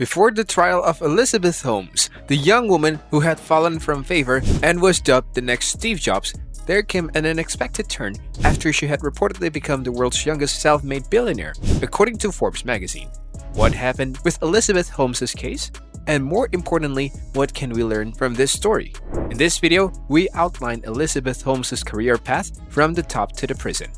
Before the trial of Elizabeth Holmes, the young woman who had fallen from favor and was dubbed the next Steve Jobs, there came an unexpected turn after she had reportedly become the world's youngest self-made billionaire, according to Forbes magazine. What happened with Elizabeth Holmes' case? And more importantly, what can we learn from this story? In this video, we outline Elizabeth Holmes' career path from the top to the prison.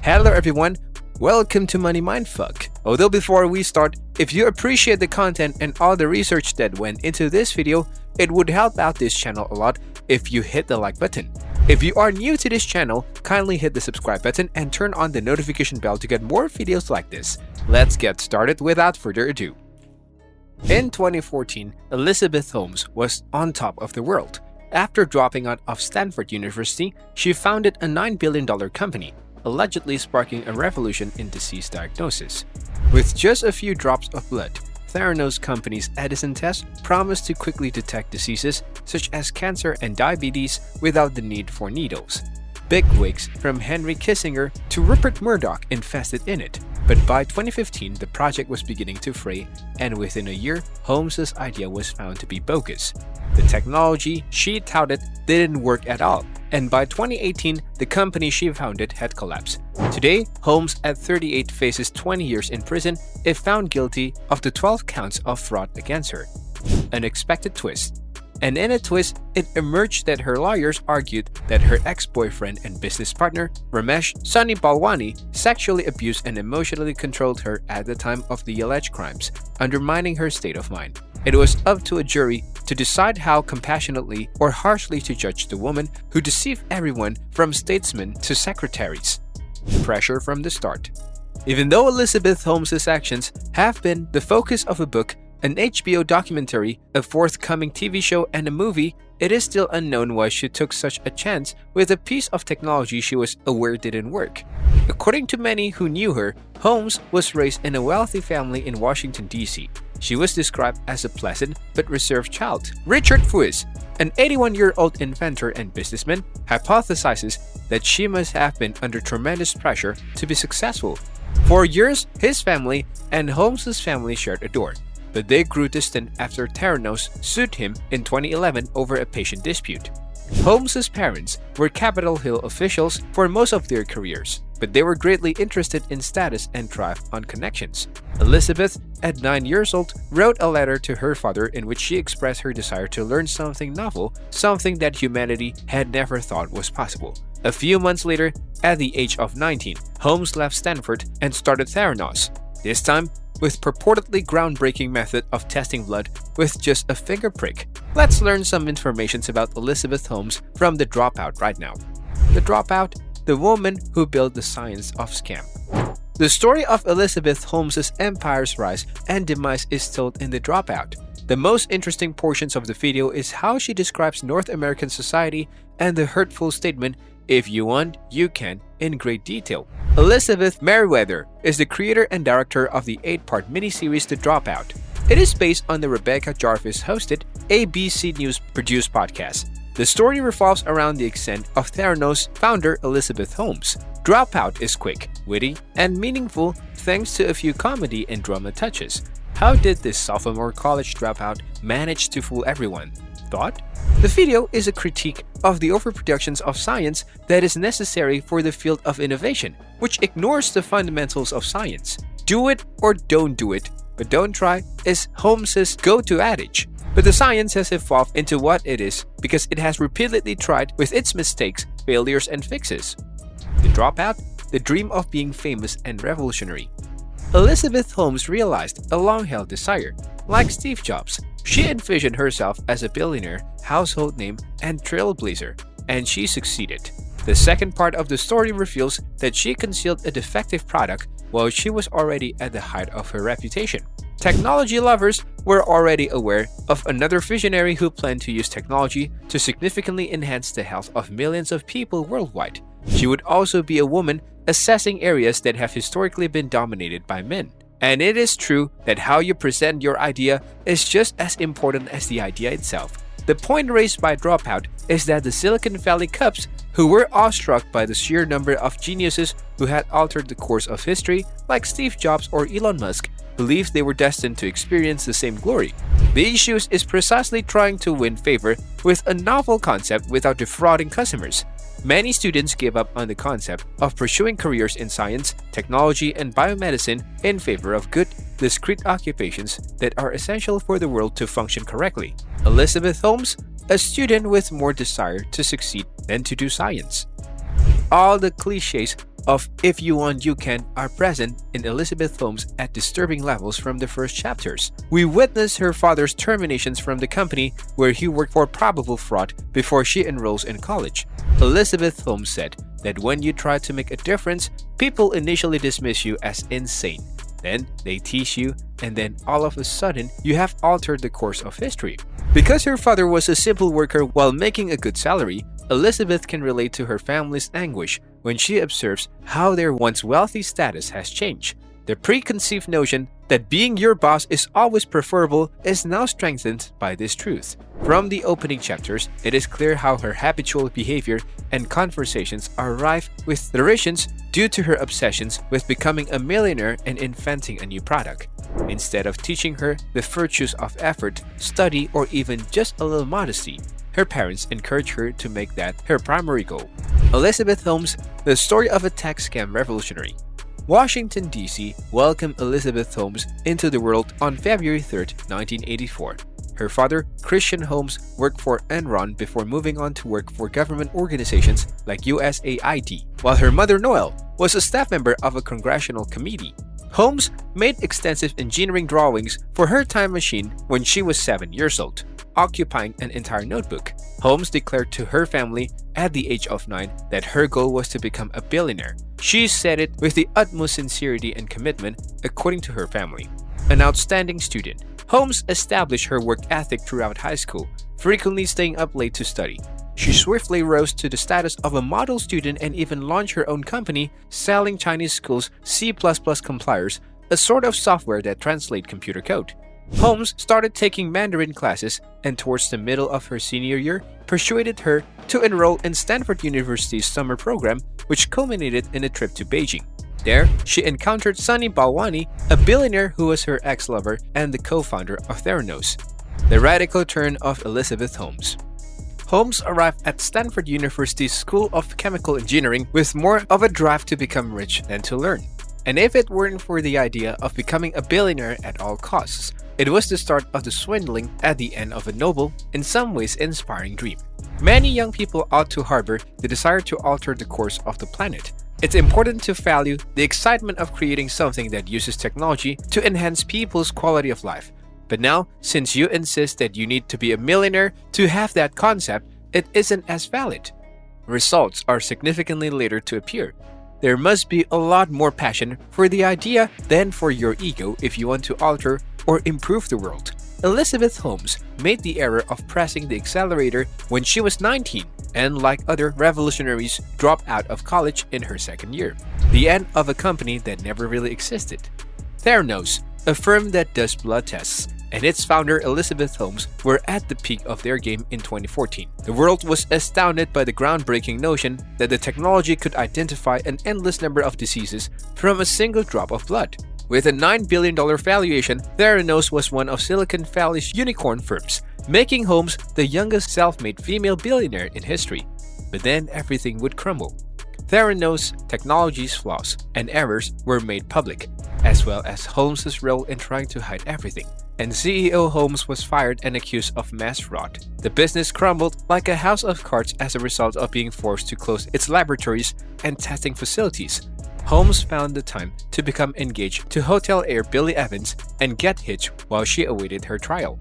Hello everyone, welcome to Money Mindfuck. Although before we start, if you appreciate the content and all the research that went into this video, it would help out this channel a lot if you hit the like button. If you are new to this channel, kindly hit the subscribe button and turn on the notification bell to get more videos like this. Let's get started without further ado. In 2014, Elizabeth Holmes was on top of the world. After dropping out of Stanford University, she founded a $9 billion company, allegedly sparking a revolution in disease diagnosis. With just a few drops of blood, Theranos Company's Edison test promised to quickly detect diseases such as cancer and diabetes without the need for needles. Bigwigs from Henry Kissinger to Rupert Murdoch invested in it, but by 2015 the project was beginning to fray, and within a year, Holmes' idea was found to be bogus. The technology she touted didn't work at all, and by 2018, the company she founded had collapsed. Today, Holmes at 38 faces 20 years in prison if found guilty of the 12 counts of fraud against her. Unexpected twist. And in a twist, it emerged that her lawyers argued that her ex-boyfriend and business partner, Ramesh Sunny Balwani, sexually abused and emotionally controlled her at the time of the alleged crimes, undermining her state of mind. It was up to a jury to decide how compassionately or harshly to judge the woman who deceived everyone from statesmen to secretaries. Pressure from the start. Even though Elizabeth Holmes' actions have been the focus of a book, an HBO documentary, a forthcoming TV show, and a movie, it is still unknown why she took such a chance with a piece of technology she was aware didn't work. According to many who knew her, Holmes was raised in a wealthy family in Washington, D.C. She was described as a pleasant but reserved child. Richard Fuiz, an 81-year-old inventor and businessman, hypothesizes that she must have been under tremendous pressure to be successful. For years, his family and Holmes' family shared a door, but they grew distant after Theranos sued him in 2011 over a patient dispute. Holmes' parents were Capitol Hill officials for most of their careers, but they were greatly interested in status and thrived on connections. Elizabeth, at 9 years old, wrote a letter to her father in which she expressed her desire to learn something novel, something that humanity had never thought was possible. A few months later, at the age of 19, Holmes left Stanford and started Theranos, this time with purportedly groundbreaking method of testing blood with just a finger prick. Let's learn some information about Elizabeth Holmes from The Dropout right now. The Dropout, the woman who built the science of scam. The story of Elizabeth Holmes' empire's rise and demise is told in The Dropout. The most interesting portions of the video is how she describes North American society and the hurtful statement, "If you want, you can," in great detail. Elizabeth Meriwether is the creator and director of the 8-part miniseries The Dropout. It is based on the Rebecca Jarvis-hosted ABC News-produced podcast. The story revolves around the ascent of Theranos founder Elizabeth Holmes. Dropout is quick, witty, and meaningful thanks to a few comedy and drama touches. How did this sophomore college dropout manage to fool everyone? Thought? The video is a critique of the overproductions of science that is necessary for the field of innovation, which ignores the fundamentals of science. Do it or don't do it, but don't try is Holmes' go-to adage. But the science has evolved into what it is because it has repeatedly tried with its mistakes, failures, and fixes. The Dropout, the dream of being famous and revolutionary. Elizabeth Holmes realized a long-held desire. Like Steve Jobs, she envisioned herself as a billionaire, household name, and trailblazer, and she succeeded. The second part of the story reveals that she concealed a defective product while she was already at the height of her reputation. Technology lovers were already aware of another visionary who planned to use technology to significantly enhance the health of millions of people worldwide. She would also be a woman assessing areas that have historically been dominated by men. And it is true that how you present your idea is just as important as the idea itself. The point raised by Dropout is that the Silicon Valley Cubs, who were awestruck by the sheer number of geniuses who had altered the course of history, like Steve Jobs or Elon Musk, believed they were destined to experience the same glory. The issue is precisely trying to win favor with a novel concept without defrauding customers. Many students give up on the concept of pursuing careers in science, technology, and biomedicine in favor of good, discrete occupations that are essential for the world to function correctly. Elizabeth Holmes, a student with more desire to succeed than to do science. All the cliches of "if you want, you can" are present in Elizabeth Holmes at disturbing levels from the first chapters. We witness her father's terminations from the company where he worked for probable fraud before she enrolls in college. Elizabeth Holmes said that when you try to make a difference, people initially dismiss you as insane. Then they tease you, and then all of a sudden, you have altered the course of history. Because her father was a simple worker while making a good salary, Elizabeth can relate to her family's anguish when she observes how their once wealthy status has changed. The preconceived notion that being your boss is always preferable is now strengthened by this truth. From the opening chapters, it is clear how her habitual behavior and conversations are rife with derisions due to her obsessions with becoming a millionaire and inventing a new product. Instead of teaching her the virtues of effort, study, or even just a little modesty, her parents encourage her to make that her primary goal. Elizabeth Holmes, the story of a tax scam revolutionary. Washington, D.C. welcomed Elizabeth Holmes into the world on February 3, 1984. Her father, Christian Holmes, worked for Enron before moving on to work for government organizations like USAID, while her mother, Noel, was a staff member of a congressional committee. Holmes made extensive engineering drawings for her time machine when she was 7 years old, occupying an entire notebook. Holmes declared to her family at the age of 9 that her goal was to become a billionaire. She said it with the utmost sincerity and commitment, according to her family. An outstanding student, Holmes established her work ethic throughout high school, frequently staying up late to study. She swiftly rose to the status of a model student and even launched her own company, selling Chinese schools C++ compilers, a sort of software that translates computer code. Holmes started taking Mandarin classes and towards the middle of her senior year, persuaded her to enroll in Stanford University's summer program, which culminated in a trip to Beijing. There, she encountered Sunny Balwani, a billionaire who was her ex-lover and the co-founder of Theranos. The radical turn of Elizabeth Holmes. Holmes arrived at Stanford University's School of Chemical Engineering with more of a drive to become rich than to learn. And if it weren't for the idea of becoming a billionaire at all costs, it was the start of the swindling at the end of a noble, in some ways inspiring dream. Many young people ought to harbor the desire to alter the course of the planet. It's important to value the excitement of creating something that uses technology to enhance people's quality of life. But now, since you insist that you need to be a millionaire to have that concept, it isn't as valid. Results are significantly later to appear. There must be a lot more passion for the idea than for your ego if you want to alter or improve the world. Elizabeth Holmes made the error of pressing the accelerator when she was 19 and, like other revolutionaries, dropped out of college in her second year. The end of a company that never really existed. Theranos, a firm that does blood tests, and its founder Elizabeth Holmes were at the peak of their game in 2014. The world was astounded by the groundbreaking notion that the technology could identify an endless number of diseases from a single drop of blood. With a $9 billion valuation, Theranos was one of Silicon Valley's unicorn firms, making Holmes the youngest self-made female billionaire in history. But then everything would crumble. Theranos' technology's flaws and errors were made public, as well as Holmes' role in trying to hide everything. And CEO Holmes was fired and accused of mass fraud. The business crumbled like a house of cards as a result of being forced to close its laboratories and testing facilities. Holmes found the time to become engaged to hotel heir Billy Evans and get hitched while she awaited her trial.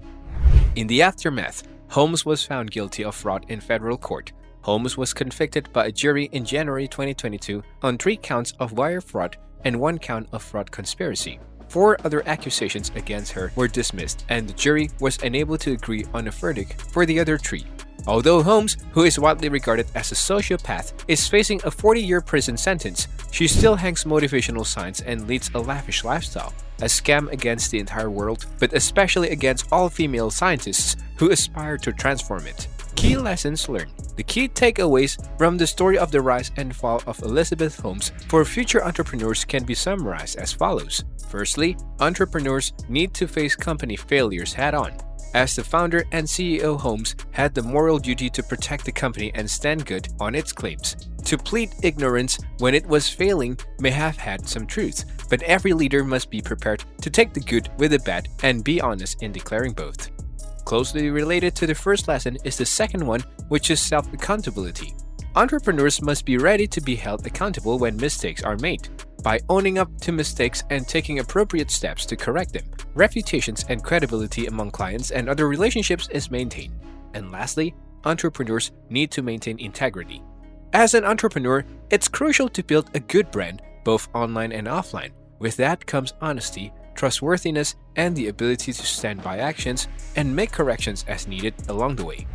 In the aftermath, Holmes was found guilty of fraud in federal court. Holmes was convicted by a jury in January 2022 on 3 counts of wire fraud and 1 count of fraud conspiracy. 4 other accusations against her were dismissed, and the jury was unable to agree on a verdict for the other 3. Although Holmes, who is widely regarded as a sociopath, is facing a 40-year prison sentence, she still hangs motivational signs and leads a lavish lifestyle, a scam against the entire world, but especially against all female scientists who aspire to transform it. Key lessons learned. The key takeaways from the story of the rise and fall of Elizabeth Holmes for future entrepreneurs can be summarized as follows. Firstly, entrepreneurs need to face company failures head-on. As the founder and CEO, Holmes had the moral duty to protect the company and stand good on its claims. To plead ignorance when it was failing may have had some truth, but every leader must be prepared to take the good with the bad and be honest in declaring both. Closely related to the first lesson is the second one, which is self-accountability. Entrepreneurs must be ready to be held accountable when mistakes are made. By owning up to mistakes and taking appropriate steps to correct them, reputations and credibility among clients and other relationships is maintained. And lastly, entrepreneurs need to maintain integrity. As an entrepreneur, it's crucial to build a good brand, both online and offline. With that comes honesty, trustworthiness, and the ability to stand by actions and make corrections as needed along the way.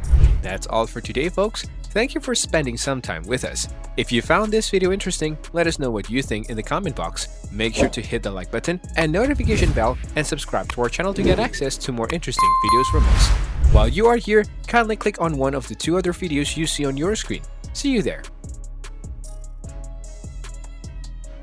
That's all for today, folks. Thank you for spending some time with us. If you found this video interesting, let us know what you think in the comment box. Make sure to hit the like button and notification bell and subscribe to our channel to get access to more interesting videos from us. While you are here, kindly click on one of the 2 other videos you see on your screen. See you there.